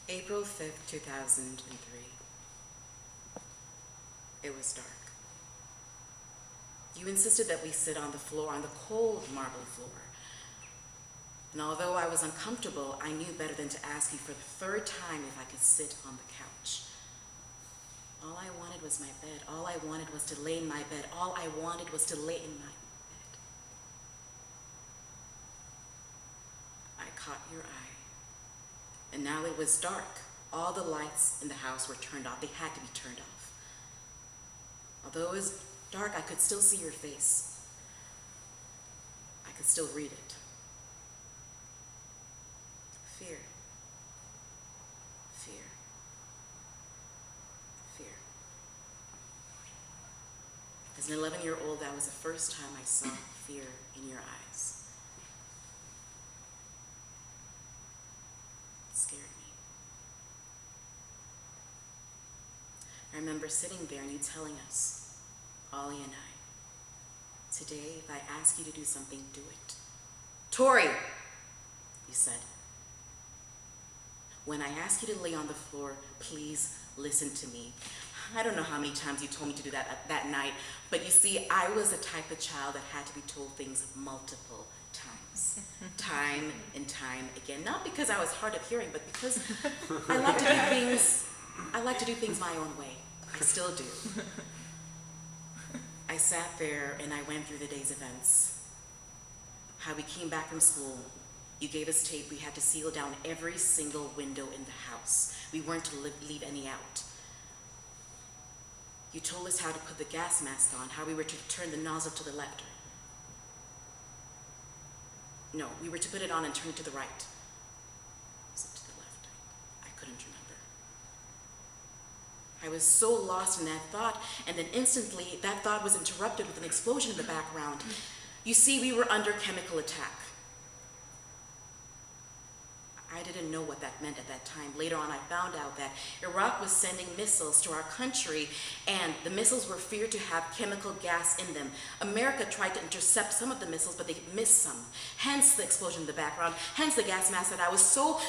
April 5th, 2003. It was dark. You insisted that we sit on the floor, on the cold marble floor. And although I was uncomfortable, I knew better than to ask you for the third time if I could sit on the couch. All I wanted was my bed. All I wanted was to lay in my bed. All I wanted was to lay in my bed. I caught your eye. And now it was dark. All the lights in the house were turned off. They had to be turned off. Although it was dark, I could still see your face. I could still read it. Fear. Fear. Fear. As an 11-year-old, that was the first time I saw fear in your eyes. It scared me. I remember sitting there and you telling us, Ollie and I, today, if I ask you to do something, do it. Tori, you said. When I ask you to lay on the floor, please listen to me. I don't know how many times you told me to do that night, but you see, I was the type of child that had to be told things multiple times. Time and time again. Not because I was hard of hearing, but because I like to do things my own way. I still do. I sat there and I went through the day's events. How we came back from school. You gave us tape. We had to seal down every single window in the house. We weren't to leave any out. You told us how to put the gas mask on, how we were to turn the nozzle to the left. No, we were to put it on and turn it to the right. Was it to the left? I couldn't remember. I was so lost in that thought, and then instantly that thought was interrupted with an explosion in the background. You see, we were under chemical attack. I didn't know what that meant at that time. Later on, I found out that Iraq was sending missiles to our country, and the missiles were feared to have chemical gas in them. America tried to intercept some of the missiles, but they missed some. Hence the explosion in the background, hence the gas mask. That I was so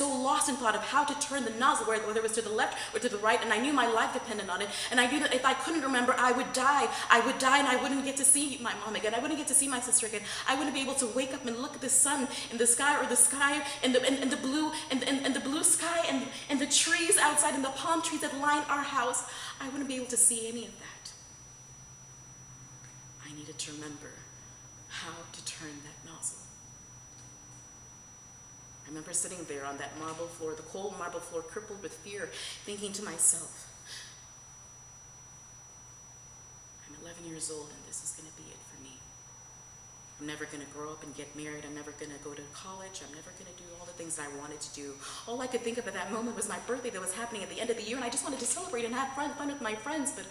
lost in thought of how to turn the nozzle, whether it was to the left or to the right, and I knew my life depended on it, and I knew that if I couldn't remember, I would die, and I wouldn't get to see my mom again. I wouldn't get to see my sister again. I wouldn't be able to wake up and look at the sun in the sky, or the sky in the blue and the blue sky and the trees outside and the palm trees that line our house. I wouldn't be able to see any of that. I needed to remember how to turn that nozzle. I remember sitting there on that marble floor, the cold marble floor, crippled with fear, thinking to myself, I'm 11 years old and this is going to be it for me. I'm never going to grow up and get married. I'm never going to go to college. I'm never going to do all the things that I wanted to do. All I could think of at that moment was my birthday that was happening at the end of the year, and I just wanted to celebrate and have fun with my friends, but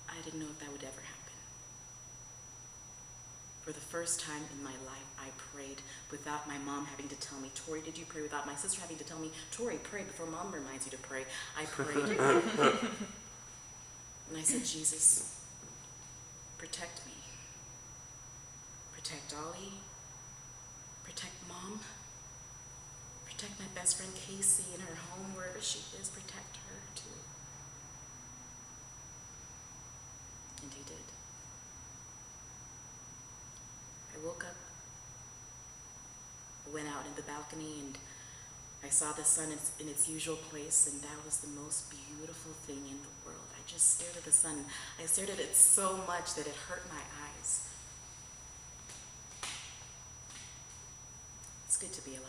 I didn't know if that would ever happen. For the first time in my life, I prayed without my mom having to tell me, Tori, did you pray? Without my sister having to tell me, Tori, pray before mom reminds you to pray. I prayed. And I said, Jesus, protect me. Protect Ollie. Protect mom. Protect my best friend Casey in her home, wherever she is. Protect her too. And he did. I woke up, I went out in the balcony, and I saw the sun in its usual place, and that was the most beautiful thing in the world. I just stared at the sun. I stared at it so much that it hurt my eyes. It's good to be alive.